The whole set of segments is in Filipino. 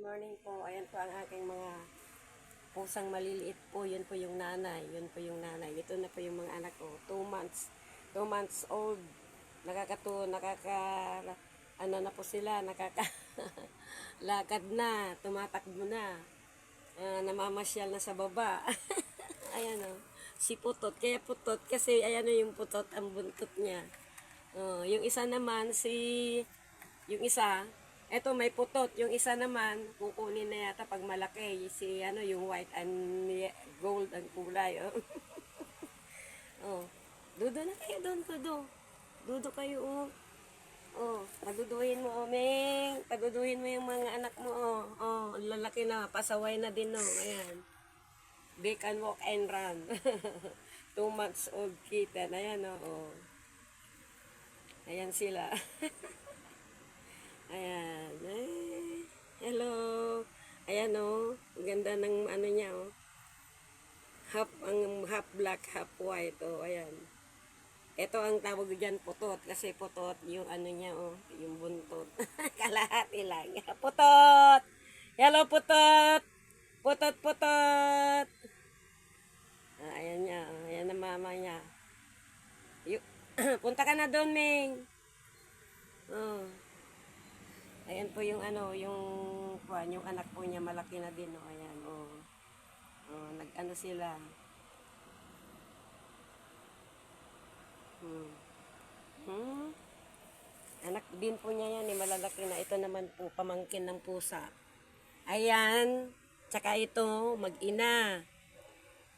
morning po. Ayan po ang aking mga pusang maliliit po. Yun po yung nanay. Yun po yung nanay. Ito na po yung mga anak ko. 2 months. 2 months old. Ano na po sila. Lakad na. Tumatakbo na. Namamasyal na sa baba. Ayan o. Si Putot. Kaya Putot. Kasi ayan o yung Putot. Ang buntot niya. Yung isa naman, yung isa, eto may putot. Yung isa naman, kukunin na yata pag malaki. Yung white and gold ang kulay. Dudo na kayo doon, Dudo. Dudo kayo, paduduhin mo, Ming. Paduduhin mo yung mga anak mo, lalaki na, pasaway na din, Ayan. They can walk and run. 2 months old kitten. Ayan, Ayan sila. Ayan. Ay, hello. Ayan ang ganda ng ano niya half black, half white ayan. Ito ang tawag diyan putot kasi putot yung ano niya yung buntot. Kalahati lang. Putot. Hello putot. Putot putot. Ayan niya. Ayan ang mama niya. Punta ka na doon, Ming. Ayan po yung yung anak po niya malaki na din, ayan, nag-ano sila. Anak din po niya yan, malalaki na. Ito naman po, pamangkin ng pusa. Ayan, tsaka ito, mag-ina.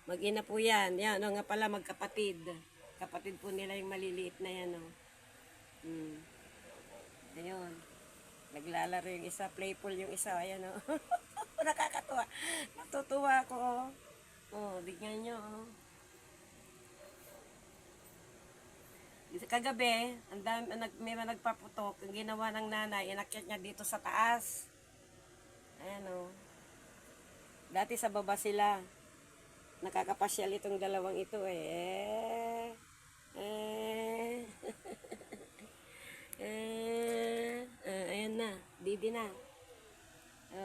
Mag-ina po yan. Yan, nga pala, magkapatid. Kapatid po nila yung maliliit na yan, Ayun. Naglalaro yung isa, playful yung isa, ayan Nakakatuwa. Natutuwa ako, tignan nyo, Kagabi, may nagpaputok, ang ginawa ng nanay, inakyat niya dito sa taas. Ayan Dati sa baba sila. Nakakapasyal itong dalawang ito ayan na, didi na.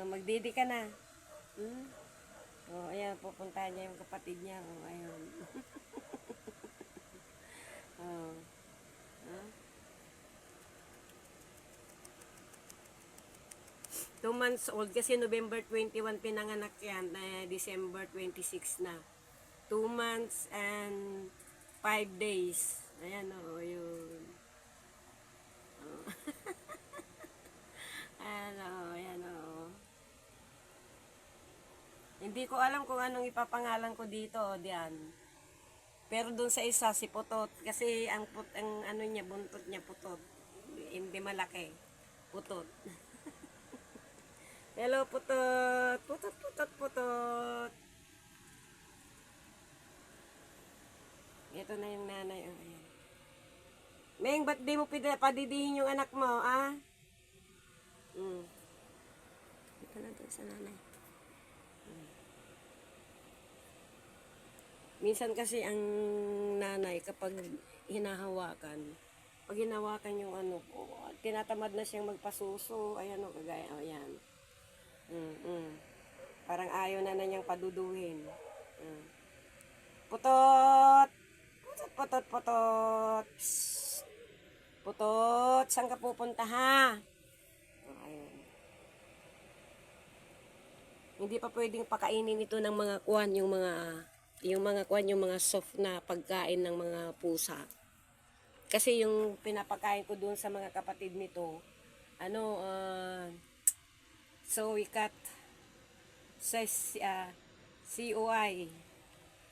Magdidi ka na. Ayan, pupuntahan niya yung kapatid niya. Ayun. 2 months old kasi November 21 pinanganak yan, December 26 na. 2 months and 5 days. Ayan yun. Ayan Hindi ko alam kung anong ipapangalan ko dito, diyan. Pero doon sa isa, si Putot. Kasi ang ano niya, buntot niya, Putot. Hindi malaki. Putot. Hello, Putot. Putot, Putot, Putot. Ito na yung nanay. Ayan. Meng, ba't di mo padidihin yung anak mo, Ito na doon sa nanay. Minsan kasi ang nanay kapag hinahawakan, yung tinatamad na siyang magpasuso, ayan kagaya, ayan. Parang ayaw na niyang paduduhin. Putot! Putot, putot, putot! Psst. Putot, saan ka pupunta ha? Ayun. Hindi pa pwedeng pakainin ito ng mga kuwan, yung mga soft na pagkain ng mga pusa. Kasi yung pinapakain ko doon sa mga kapatid nito, Soy cat, COI.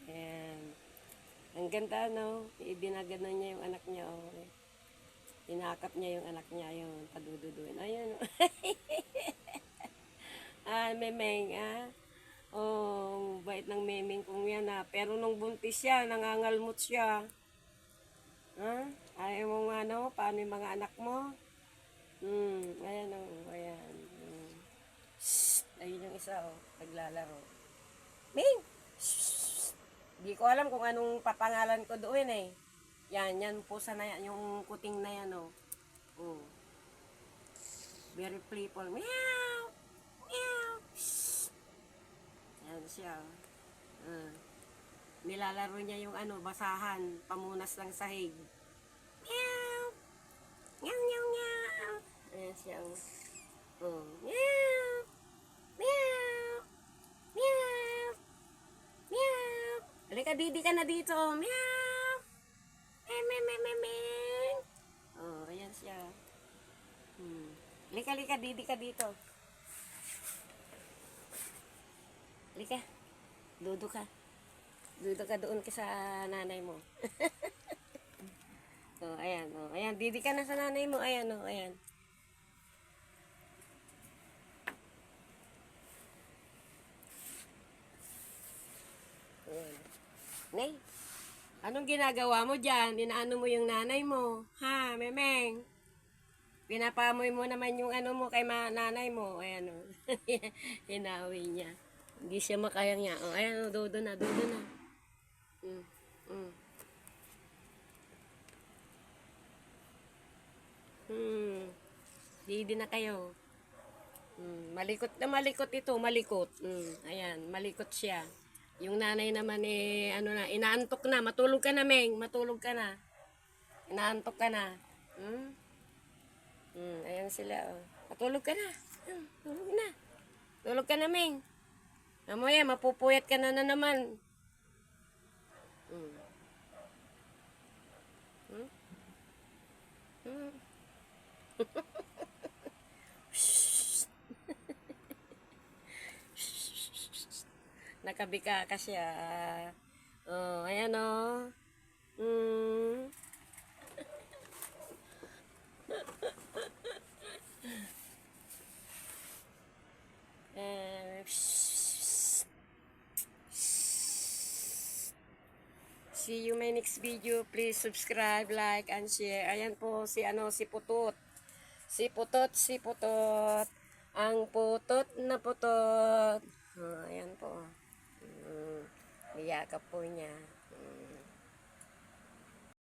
Ayan. Ang ganda, Ibinagano niya yung anak niya, Inakap niya yung anak niya, yung padududuin. Ayun, Memeng, bait ng memeng kong yan, Pero nung buntis siya, nangangalmot siya. Ayaw mo paano yung mga anak mo? Ayan, ayan. Shhh, ayun yung isa, naglalaro. Ming! Shhh! Di ko alam kung anong papangalan ko doon, Yan pusa na yan, yung kuting na yan, Very playful. Meow! Meow! siya. Nilalaro niya yung ano, basahan, pamunas ng sahig. Meow! Meow, meow, meow! Ayan siya. Meow! Meow! Meow! Meow! Halika, Didi ka na dito. Meow! Meng! Ayan siya. Halika, Didi ka dito. Halika. Dudo ka. Dudo ka doon ka sa nanay mo. Ayan, ayan. Didi ka na sa nanay mo. Ayan, ayan. Ayan. Nay, anong ginagawa mo dyan? Inaano mo yung nanay mo? Ha, Memeng? Pinapamoy mo naman yung ano mo kay nanay mo. Ayan, hinawi niya. Hindi siya makayang niya. Ayan, dodo na, dodo na. Didi na kayo. Malikot na malikot ito, malikot. Ayan, malikot siya. Yung nanay naman ano na, inaantok na. Matulog ka na, Meng. Matulog ka na. Inaantok ka na. Ayan sila, Matulog ka na. Tulog na. Tulog ka na, Meng. Mamaya, mapupuyat ka na naman. Nakabika ka siya. Ayan o. See you my next video. Please subscribe, like, and share. Ayan po si si Putot. Si Putot. Ang putot na putot. Ayan po. Niyakap po niya.